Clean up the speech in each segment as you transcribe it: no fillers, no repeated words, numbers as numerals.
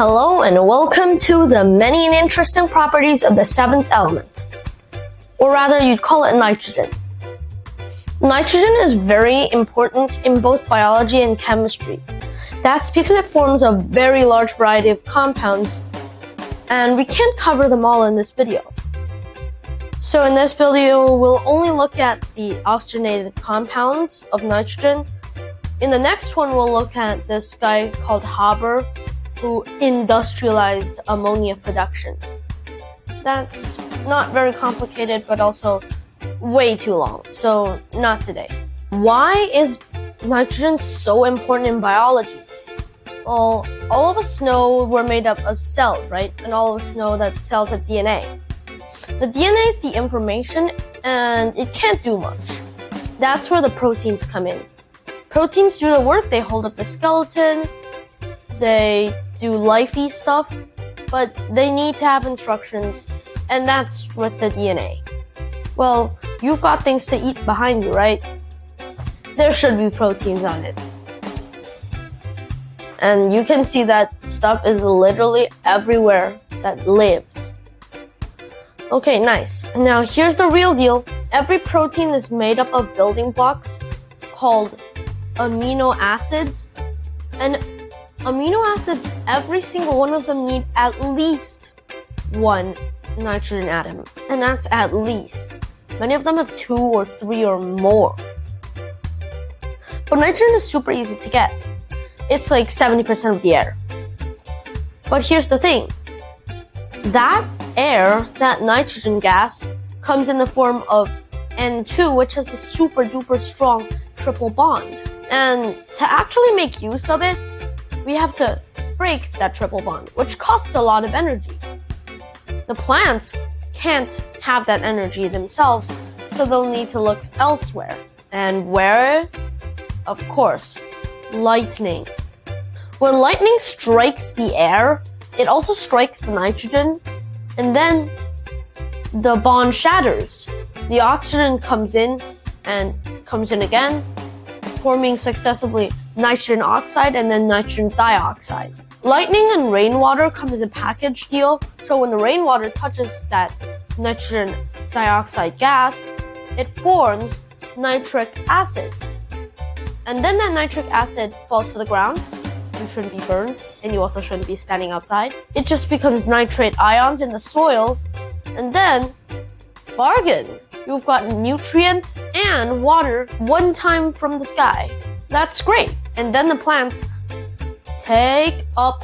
Hello and welcome to the many and interesting properties of the seventh element. Or rather, you'd call it nitrogen. Nitrogen is very important in both biology and chemistry. That's because it forms a very large variety of compounds, and we can't cover them all in this video. So in this video, we'll only look at the oxygenated compounds of nitrogen. In the next one, we'll look at this guy called Haber, who industrialized ammonia production. That's not very complicated, but also way too long, so not today. Why is nitrogen so important in biology? Well, all of us know we're made up of cells, right? And all of us know that cells have DNA. The DNA is the information, and it can't do much. That's where the proteins come in. Proteins do the work. They hold up the skeleton, they do lifey stuff, but they need to have instructions, and that's with the DNA. Well, you've got things to eat behind you, right? There should be proteins on it. And you can see that stuff is literally everywhere that lives. Okay, nice. Now here's the real deal. Every protein is made up of building blocks called amino acids, and amino acids, every single one of them need at least one nitrogen atom, and that's at least. Many of them have 2 or 3 or more. But nitrogen is super easy to get. It's like 70% of the air. But here's the thing. That air, that nitrogen gas, comes in the form of N2, which has a super duper strong triple bond. And to actually make use of it, we have to break that triple bond, which costs a lot of energy. The plants can't have that energy themselves, so they'll need to look elsewhere. And where? Of course, lightning. When lightning strikes the air, it also strikes the nitrogen, and then the bond shatters. The oxygen comes in and comes in again, forming successively nitrogen oxide and then nitrogen dioxide. Lightning and rainwater come as a package deal, so when the rainwater touches that nitrogen dioxide gas, it forms nitric acid. And then that nitric acid falls to the ground. You shouldn't be burned, and you also shouldn't be standing outside. It just becomes nitrate ions in the soil, and then, bargain! You've got nutrients and water one time from the sky. That's great. And then the plants take up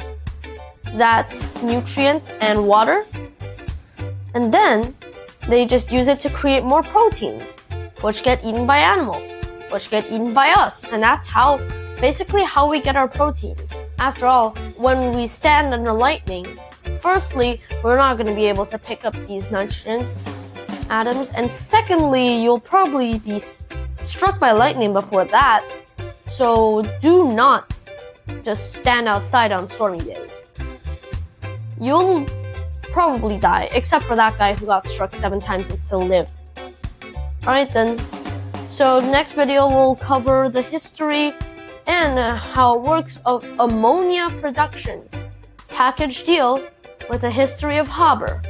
that nutrient and water, and then they just use it to create more proteins, which get eaten by animals, which get eaten by us. And that's basically how we get our proteins. After all, when we stand under lightning, firstly, we're not going to be able to pick up these nitrogen atoms, and secondly, you'll probably be struck by lightning before that, so do not just stand outside on stormy days. You'll probably die, except for that guy who got struck 7 times and still lived. Alright then, so next video we'll cover the history and how it works of ammonia production. Package deal with a history of Haber.